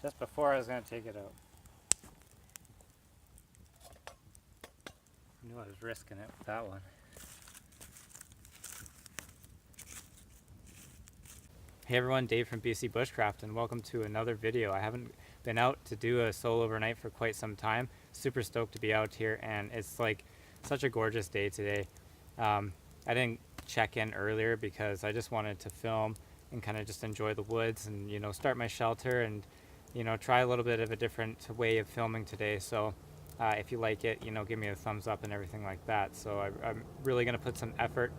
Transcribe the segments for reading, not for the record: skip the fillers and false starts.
Just before I was going to take it out. I knew I was risking it with that one. Hey everyone, Dave from BC Bushcraft, and welcome to another video. I haven't been out to do a solo overnight for quite some time. Super stoked to be out here, and it's like such a gorgeous day today. I didn't check in earlier because I just wanted to film and kind of just enjoy the woods and, you know, start my shelter and, you know, try a little bit of a different way of filming today. So if you like it, you know, give me a thumbs up and everything like that. So I'm really going to put some effort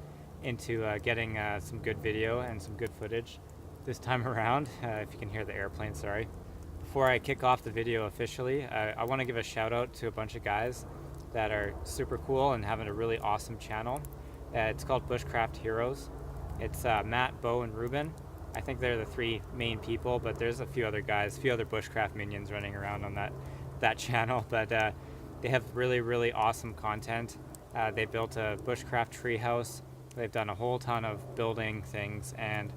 into getting some good video and some good footage this time around. If you can hear the airplane, sorry. Before I kick off the video officially, I want to give a shout out to a bunch of guys that are super cool and having a really awesome channel. It's called Bushcraft Heroes. It's Matt, Bo, and Ruben. I think they're the three main people, but there's a few other guys, a few other bushcraft minions running around on that channel. But they have really awesome content. They built a bushcraft treehouse. They've done a whole ton of building things, and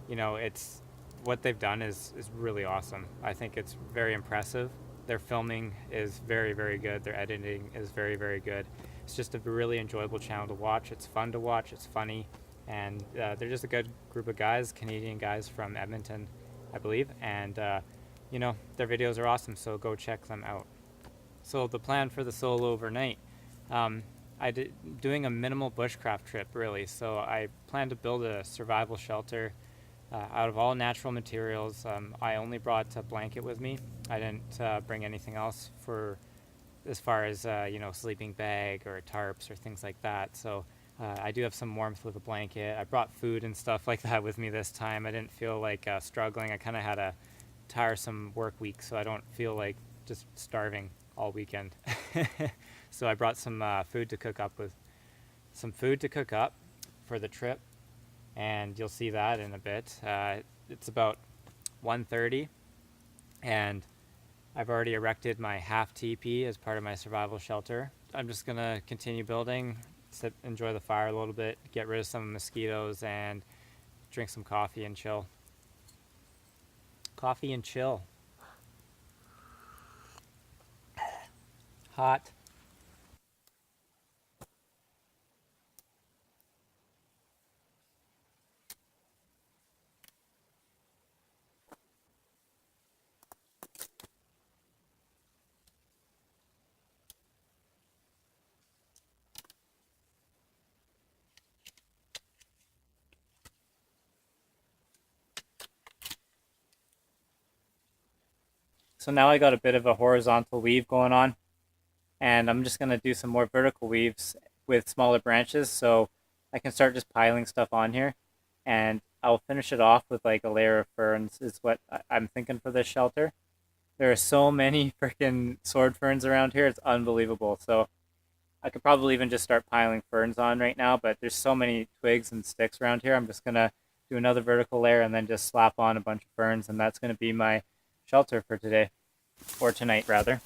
you know, it's what they've done is really awesome. I think it's very impressive. Their filming is very good. Their editing is very good. It's just a really enjoyable channel to watch. It's fun to watch. It's funny, and they're just a good group of guys, Canadian guys from Edmonton, I believe. And you know, their videos are awesome. So go check them out. So the plan for the solo overnight, doing a minimal bushcraft trip really. So I plan to build a survival shelter out of all natural materials. I only brought a blanket with me. I didn't bring anything else for as far as you know, sleeping bag or tarps or things like that. So I do have some warmth with a blanket. I brought food and stuff like that with me this time. I didn't feel like struggling. I kind of had a tiresome work week, so I don't feel like just starving all weekend. So I brought some food to cook up for the trip, and you'll see that in a bit. It's about 1:30, and I've already erected my half teepee as part of my survival shelter. I'm just gonna continue building, enjoy the fire a little bit, get rid of some mosquitoes, and drink some coffee and chill. Coffee and chill. Hot. So now I got a bit of a horizontal weave going on, and I'm just gonna do some more vertical weaves with smaller branches so I can start just piling stuff on here, and I'll finish it off with like a layer of ferns is what I'm thinking for this shelter. There are so many freaking sword ferns around here, it's unbelievable. So I could probably even just start piling ferns on right now, but there's so many twigs and sticks around here. I'm just gonna do another vertical layer and then just slap on a bunch of ferns, and that's gonna be my shelter for today, or tonight rather.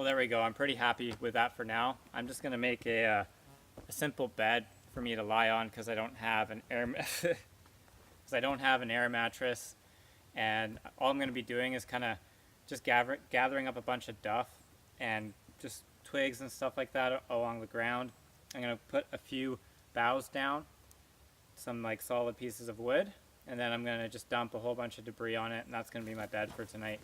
Well, there we go. I'm pretty happy with that for now. I'm just gonna make a simple bed for me to lie on because I don't have an air because I don't have an air mattress, and all I'm gonna be doing is kind of just gathering up a bunch of duff and just twigs and stuff like that along the ground. I'm gonna put a few boughs down, some like solid pieces of wood, and then I'm gonna just dump a whole bunch of debris on it, and that's gonna be my bed for tonight.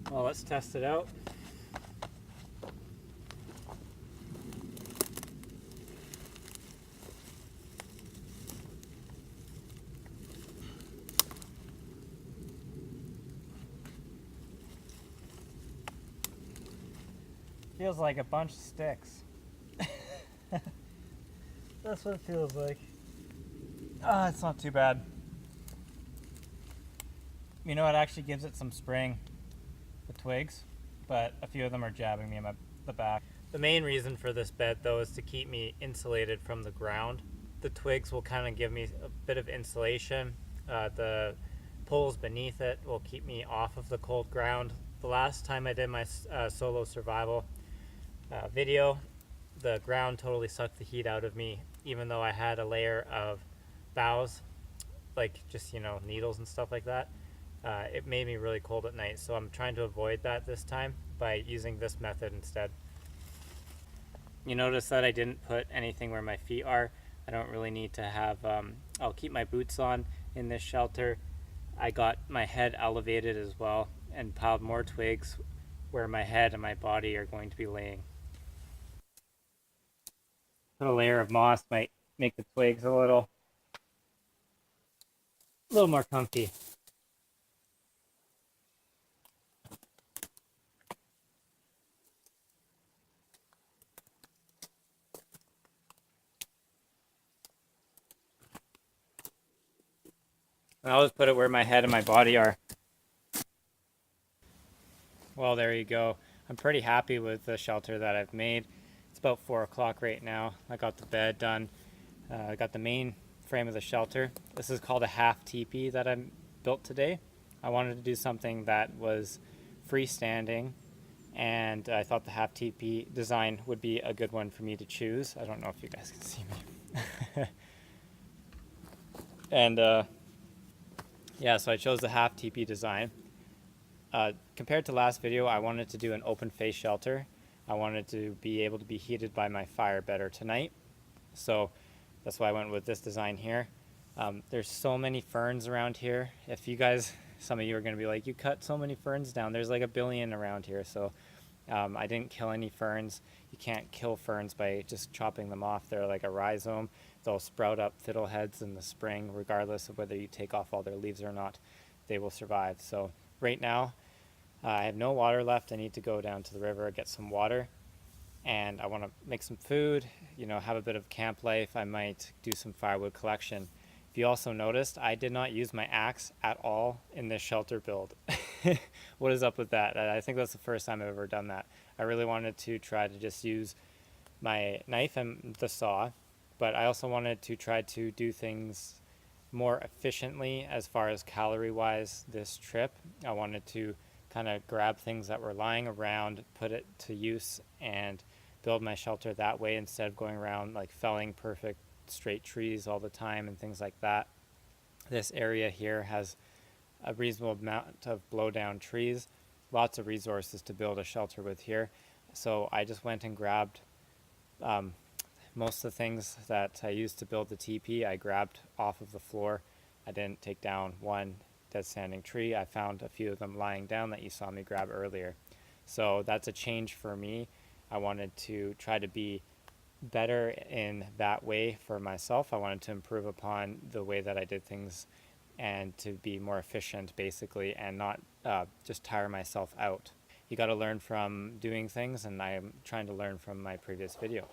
Well, let's test it out. Feels like a bunch of sticks. That's what it feels like. Ah, it's not too bad. You know, it actually gives it some spring, the twigs, but a few of them are jabbing me in the back. The main reason for this bed, though, is to keep me insulated from the ground. The twigs will kind of give me a bit of insulation. The poles beneath it will keep me off of the cold ground. The last time I did my solo survival video, the ground totally sucked the heat out of me, even though I had a layer of boughs, like just, you know, needles and stuff like that. It made me really cold at night, so I'm trying to avoid that this time by using this method instead. You notice that I didn't put anything where my feet are. I don't really need to have, I'll keep my boots on in this shelter. I got my head elevated as well and piled more twigs where my head and my body are going to be laying. Put a layer of moss might make the twigs a little more comfy. And I'll just put it where my head and my body are. Well, there you go. I'm pretty happy with the shelter that I've made. It's about 4 o'clock right now. I got the bed done. I got the main frame of the shelter. This is called a half teepee that I built today. I wanted to do something that was freestanding, and I thought the half teepee design would be a good one for me to choose. I don't know if you guys can see me. And yeah, so I chose the half teepee design. Compared to last video, I wanted to do an open face shelter. I wanted to be able to be heated by my fire better tonight. So that's why I went with this design here. There's so many ferns around here. If you guys, some of you are gonna be like, you cut so many ferns down. There's like 1 billion around here. So I didn't kill any ferns. You can't kill ferns by just chopping them off. They're like a rhizome. They'll sprout up fiddleheads in the spring, regardless of whether you take off all their leaves or not. They will survive. So right now, I have no water left. I need to go down to the river, get some water, and I want to make some food, you know, have a bit of camp life. I might do some firewood collection. If you also noticed, I did not use my axe at all in this shelter build. What is up with that? I think that's the first time I've ever done that. I really wanted to try to just use my knife and the saw, but I also wanted to try to do things more efficiently as far as calorie wise this trip. I wanted to kind of grab things that were lying around, put it to use, and build my shelter that way instead of going around like felling perfect straight trees all the time and things like that. This area here has a reasonable amount of blow down trees, lots of resources to build a shelter with here. So I just went and grabbed Most of the things that I used to build the teepee I grabbed off of the floor. I didn't take down one dead standing tree. I found a few of them lying down that you saw me grab earlier. So that's a change for me. I wanted to try to be better in that way for myself. I wanted to improve upon the way that I did things and to be more efficient basically, and not just tire myself out. You got to learn from doing things, and I am trying to learn from my previous video.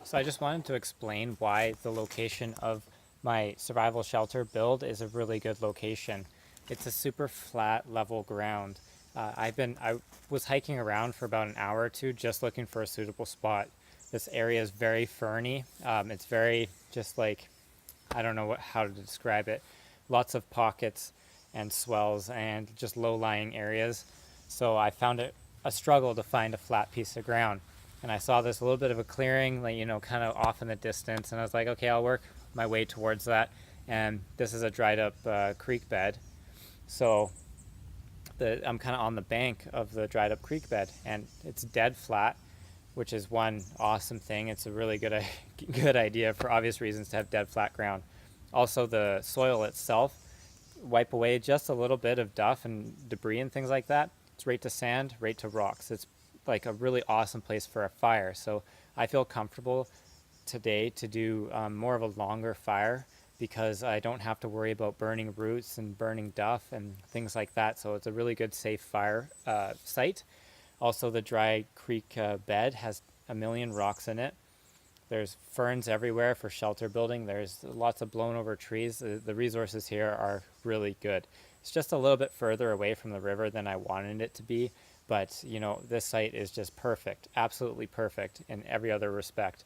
So I just wanted to explain why the location of my survival shelter build is a really good location. It's a super flat, level ground. I was hiking around for about an hour or two just looking for a suitable spot. This area is very ferny. It's very just like, I don't know how to describe it. Lots of pockets and swells and just low-lying areas. So I found it a struggle to find a flat piece of ground. And I saw this little bit of a clearing, like, kind of off in the distance. And I was like, okay, I'll work my way towards that. And this is a dried up creek bed. So I'm kind of on the bank of the dried up creek bed, and it's dead flat, which is one awesome thing. It's a really good idea for obvious reasons to have dead flat ground. Also, the soil itself, wipe away just a little bit of duff and debris and things like that. It's right to sand, right to rocks. It's like a really awesome place for a fire. So I feel comfortable today to do more of a longer fire, because I don't have to worry about burning roots and burning duff and things like that. So it's a really good safe fire site. Also, the dry creek bed has a million rocks in it. There's ferns everywhere for shelter building. There's lots of blown over trees. The resources here are really good. It's just a little bit further away from the river than I wanted it to be, but this site is just perfect, absolutely perfect in every other respect.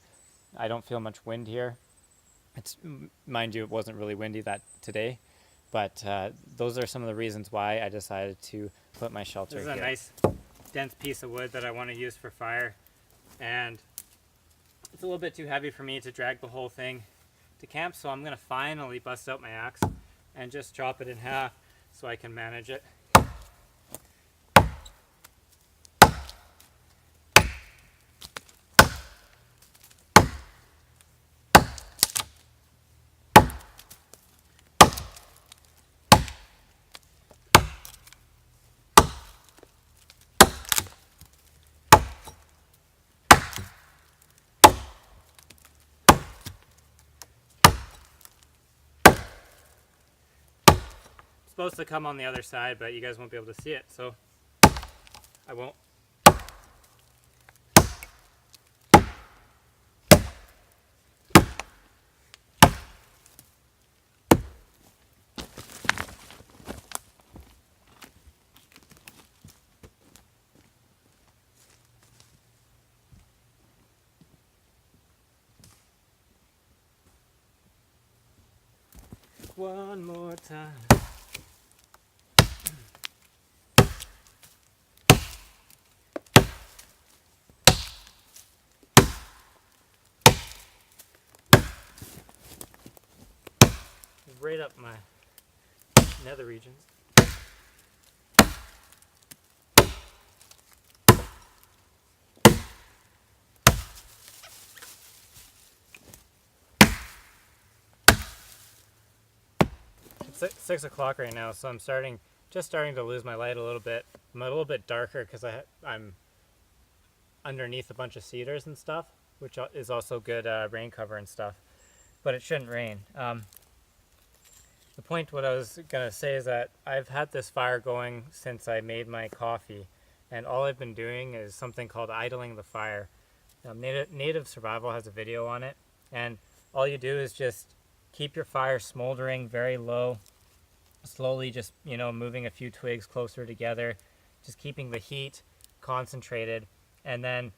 I don't feel much wind here. Mind you, it wasn't really windy today, but those are some of the reasons why I decided to put my shelter here. This is a nice dense piece of wood that I want to use for fire, and it's a little bit too heavy for me to drag the whole thing to camp, so I'm going to finally bust out my axe and just chop it in half so I can manage it. Supposed to come on the other side, but you guys won't be able to see it, so I won't. One more time. Right up my nether regions. 6 o'clock right now, so I'm just starting to lose my light a little bit. I'm a little bit darker because I'm underneath a bunch of cedars and stuff, which is also good rain cover and stuff, but it shouldn't rain. The point what I was going to say is that I've had this fire going since I made my coffee, and all I've been doing is something called idling the fire. Native Survival has a video on it, and all you do is just keep your fire smoldering very low, slowly just, moving a few twigs closer together, just keeping the heat concentrated, and then,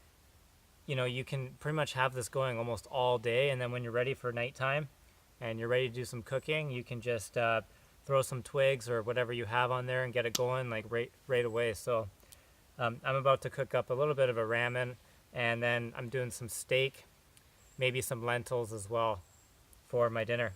you can pretty much have this going almost all day, and then when you're ready for nighttime and you're ready to do some cooking, you can just throw some twigs or whatever you have on there and get it going like right away. So I'm about to cook up a little bit of a ramen And then I'm doing some steak, maybe some lentils as well for my dinner.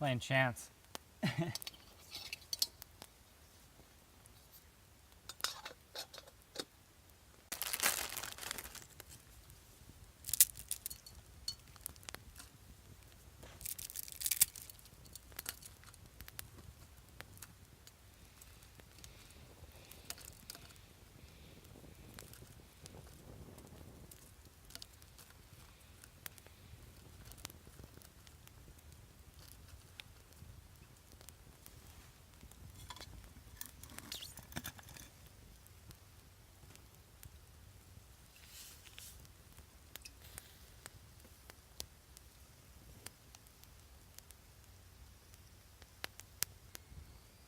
Playing chance.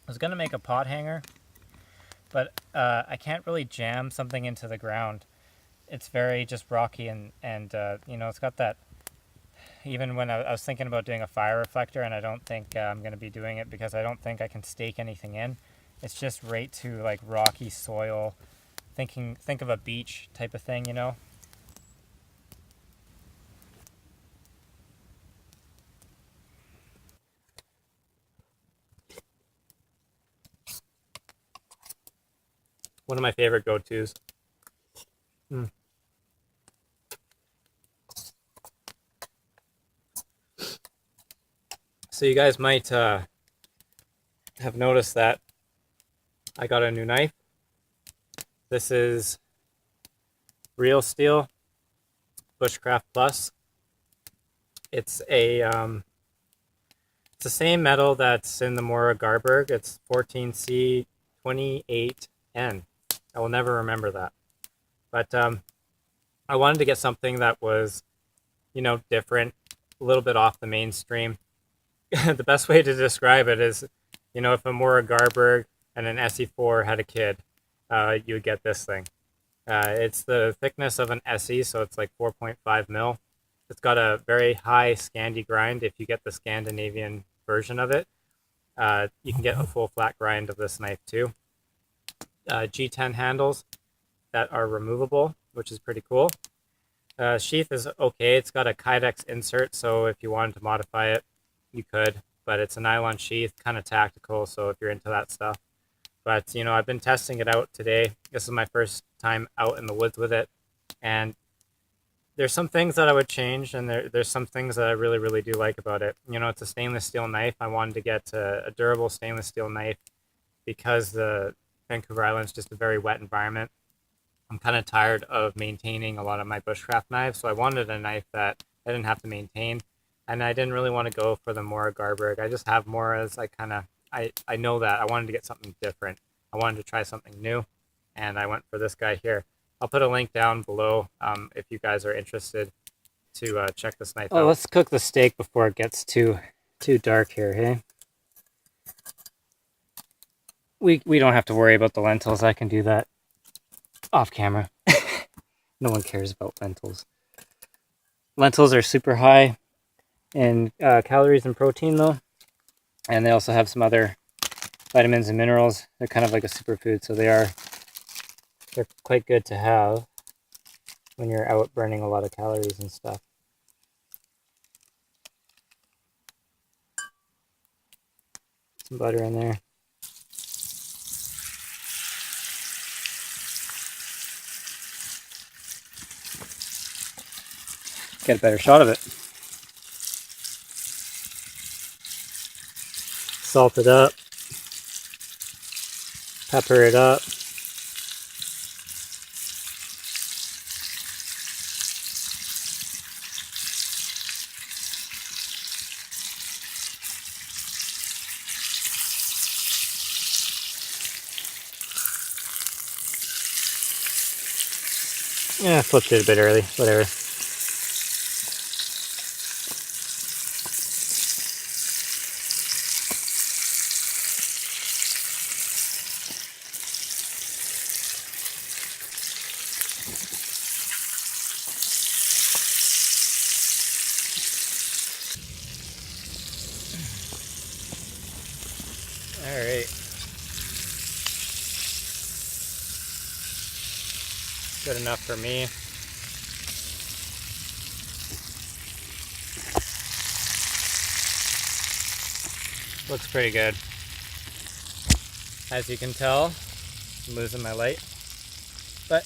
I was gonna make a pot hanger, but I can't really jam something into the ground. It's very just rocky and you know, it's got that, even when I was thinking about doing a fire reflector, and I don't think I'm gonna be doing it because I don't think I can stake anything in. It's just right to like rocky soil. Think of a beach type of thing, you know? One of my favorite go-tos. So you guys might have noticed that I got a new knife. This is Real Steel Bushcraft Plus. It's the same metal that's in the Mora Garberg. It's 14C28N. I will never remember that. But I wanted to get something that was, you know, different, a little bit off the mainstream. The best way to describe it is, you know, if a Mora Garberg and an SE4 had a kid, you would get this thing. It's the thickness of an SE, so it's like 4.5 mil. It's got a very high Scandi grind. If you get the Scandinavian version of it, you can get a full flat grind of this knife too. G10 handles that are removable, which is pretty cool. Sheath is okay. It's got a Kydex insert, so if you wanted to modify it, you could, but it's a nylon sheath, kind of tactical, so if you're into that stuff. But, you know, I've been testing it out today. This is my first time out in the woods with it, and there's some things that I would change, and there's some things that I really, really do like about it. You know, it's a stainless steel knife. I wanted to get a durable stainless steel knife because the Vancouver Island is just a very wet environment. I'm kind of tired of maintaining a lot of my bushcraft knives, so I wanted a knife that I didn't have to maintain. And I didn't really want to go for the Mora Garberg. I just have Moras. I know that. I wanted to get something different. I wanted to try something new, and I went for this guy here. I'll put a link down below if you guys are interested to check this knife out. Oh, let's cook the steak before it gets too dark here, hey? We don't have to worry about the lentils. I can do that off camera. No one cares about lentils. Lentils are super high in calories and protein though, and they also have some other vitamins and minerals. They're kind of like a superfood, so they're quite good to have when you're out burning a lot of calories and stuff. Some butter in there. get a better shot of it. Salt it up, pepper it up. Yeah, flipped it a bit early, whatever. All right. Good enough for me. Looks pretty good. As you can tell, I'm losing my light, but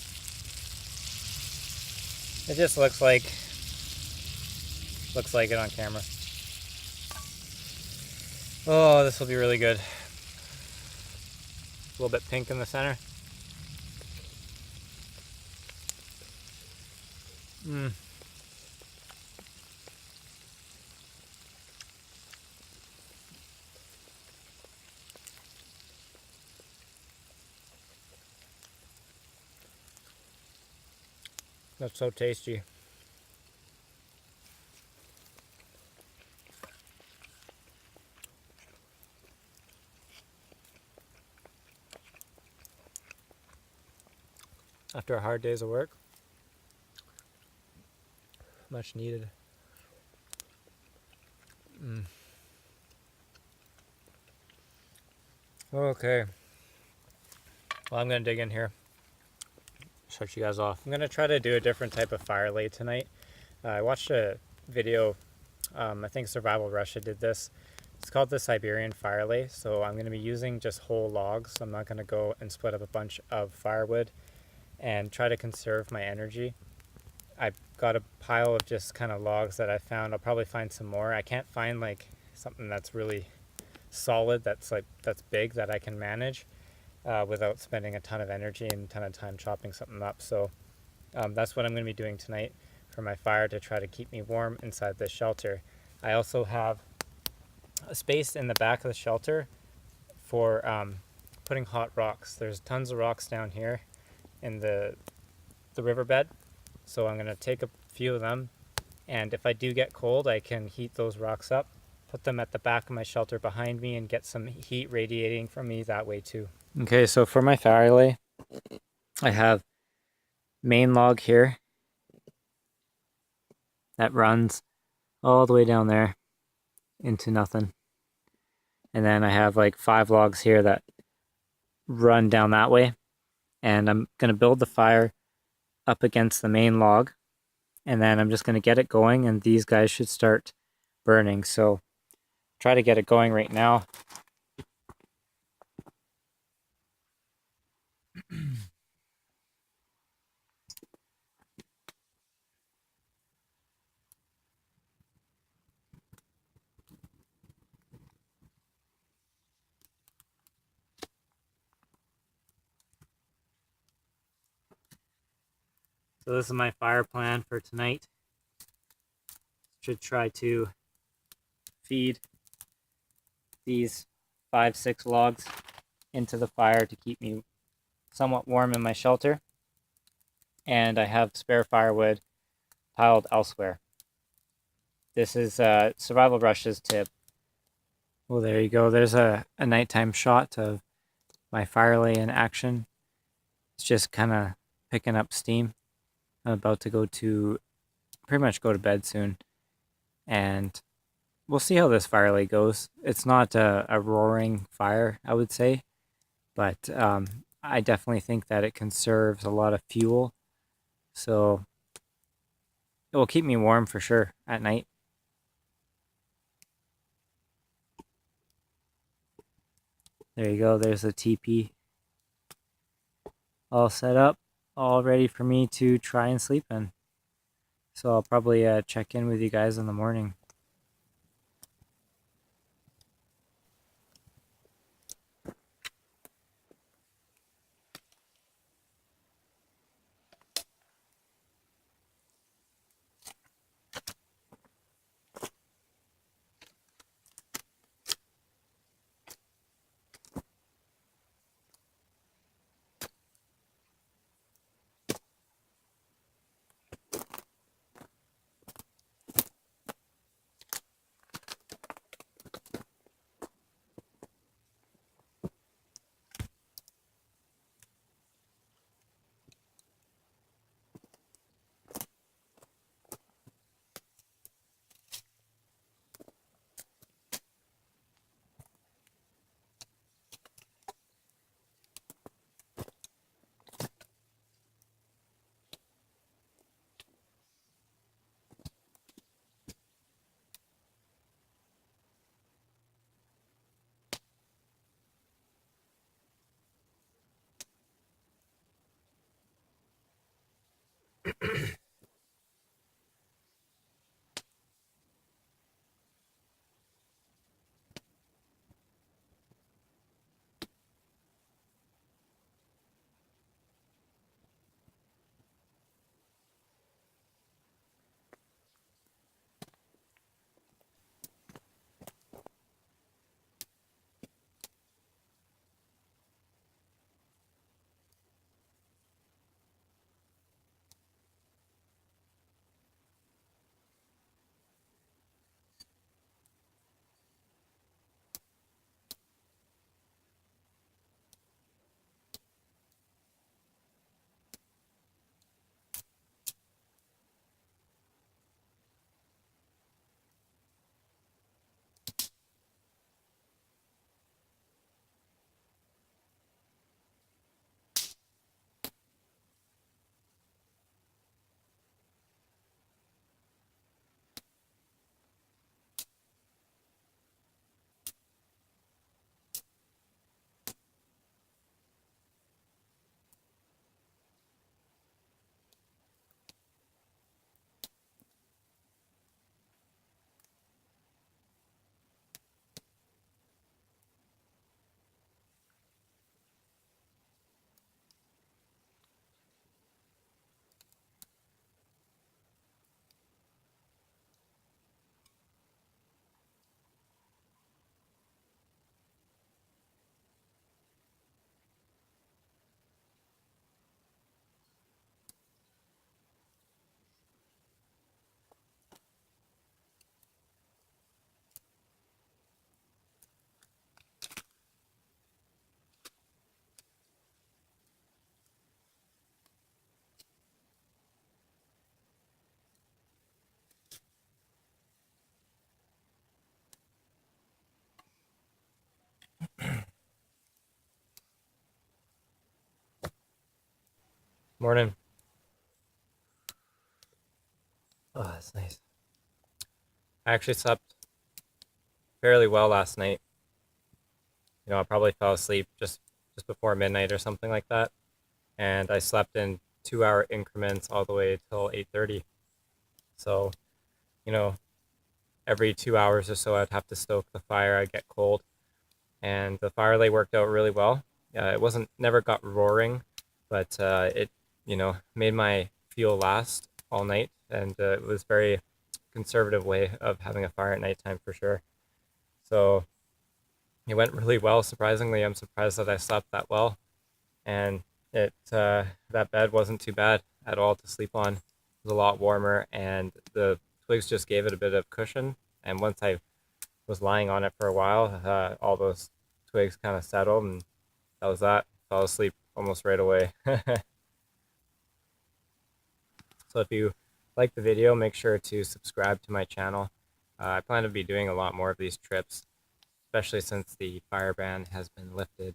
it just looks like it on camera. Oh, this will be really good. A little bit pink in the center. That's so tasty. After a hard day's of work, much needed. Okay. Well, I'm gonna dig in here. Start you guys off. I'm gonna try to do a different type of fire lay tonight. I watched a video. I think Survival Russia did this. It's called the Siberian fire lay. So I'm gonna be using just whole logs. I'm not gonna go and split up a bunch of firewood and try to conserve my energy. I've got a pile of just kind of logs that I found. I'll probably find some more. I can't find like something that's really solid, that's big, that I can manage without spending a ton of energy and a ton of time chopping something up. So that's what I'm going to be doing tonight for my fire to try to keep me warm inside this shelter. I also have a space in the back of the shelter for putting hot rocks. There's tons of rocks down here in the riverbed. So I'm going to take a few of them, and if I do get cold, I can heat those rocks up, put them at the back of my shelter behind me, and get some heat radiating from me that way too. Okay, so for my fire lay, I have main log here that runs all the way down there into nothing. And then I have like 5 logs here that run down that way. And I'm going to build the fire up against the main log, and then I'm just going to get it going, and these guys should start burning. So try to get it going right now. So this is my fire plan for tonight. Should try to feed these 5-6 logs into the fire to keep me somewhat warm in my shelter. And I have spare firewood piled elsewhere. This is Survival Rush's tip. Well, there you go. There's a nighttime shot of my fire lay in action. It's just kind of picking up steam. I'm about to pretty much go to bed soon, and we'll see how this fire lay goes. It's not a roaring fire, I would say, but I definitely think that it conserves a lot of fuel, so it will keep me warm for sure at night. There you go. There's the teepee all set up, all ready for me to try and sleep in. So I'll probably check in with you guys in the morning. Morning. Oh, that's nice. I actually slept fairly well last night. I probably fell asleep just before midnight or something like that, and I slept in 2 hour increments all the way till 8:30. So, you know, every 2 hours or so, I'd have to stoke the fire. I'd get cold, and the fire lay worked out really well. It wasn't never got roaring, but it made my fuel last all night, and it was very conservative way of having a fire at nighttime for sure. So it went really well. Surprisingly, I'm surprised that I slept that well, and that bed wasn't too bad at all to sleep on. It was a lot warmer, and the twigs just gave it a bit of cushion. And once I was lying on it for a while, all those twigs kind of settled, and that was that. Fell asleep almost right away. So if you like the video, make sure to subscribe to my channel. I plan to be doing a lot more of these trips, especially since the fire ban has been lifted.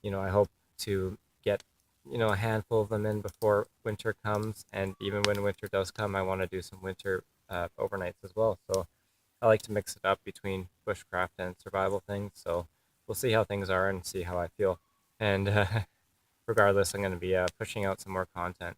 I hope to get, a handful of them in before winter comes. And even when winter does come, I want to do some winter overnights as well. So I like to mix it up between bushcraft and survival things. So we'll see how things are and see how I feel. And regardless, I'm going to be pushing out some more content.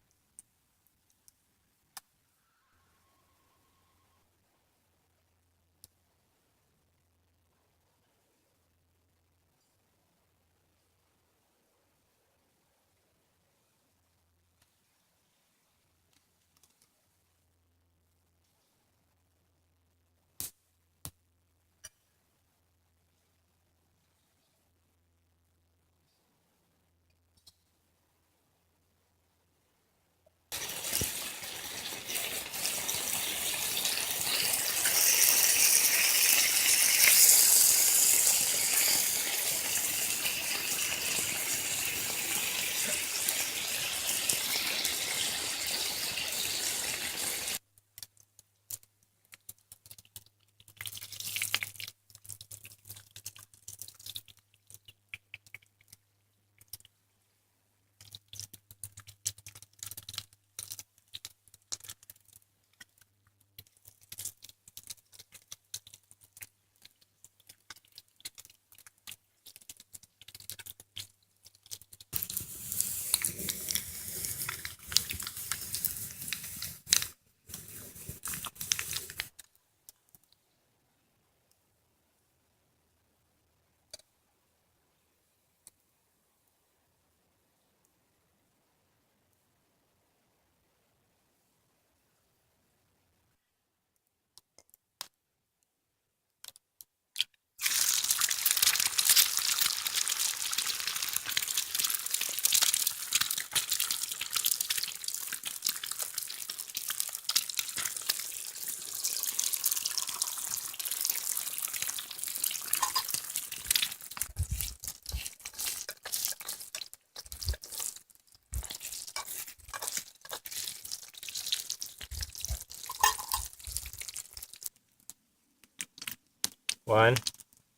1,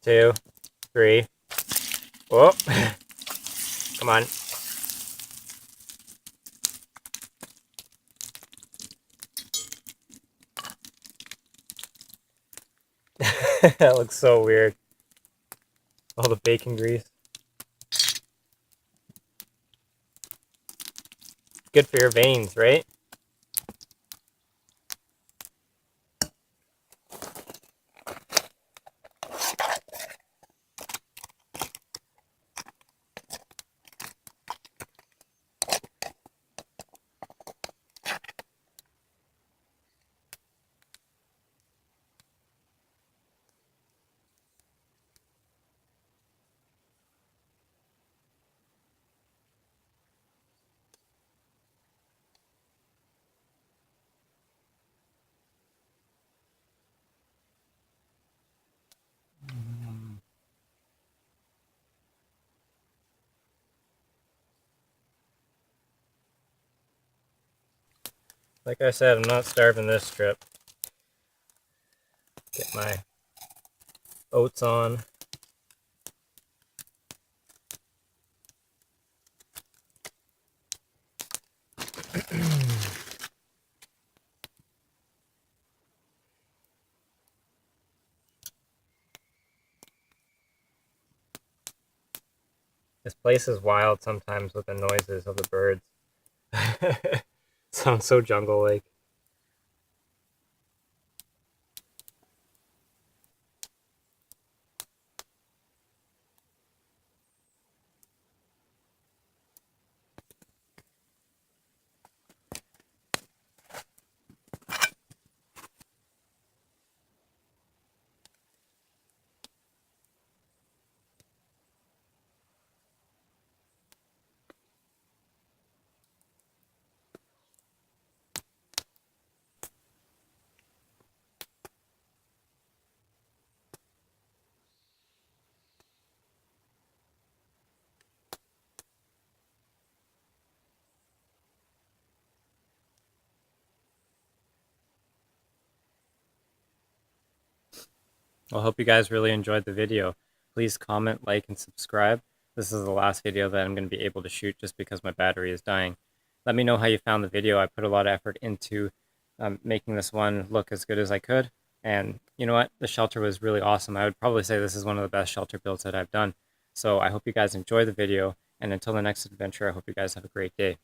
2, 3. Whoa. Come on. That looks so weird. All the bacon grease. Good for your veins, right? Like I said, I'm not starving this trip. Get my oats on. This place is wild sometimes with the noises of the birds. Sounds so jungle-like. Well, I hope you guys really enjoyed the video. Please comment, like, and subscribe. This is the last video that I'm going to be able to shoot just because my battery is dying. Let me know how you found the video. I put a lot of effort into making this one look as good as I could. And you know what? The shelter was really awesome. I would probably say this is one of the best shelter builds that I've done. So I hope you guys enjoy the video. And until the next adventure, I hope you guys have a great day.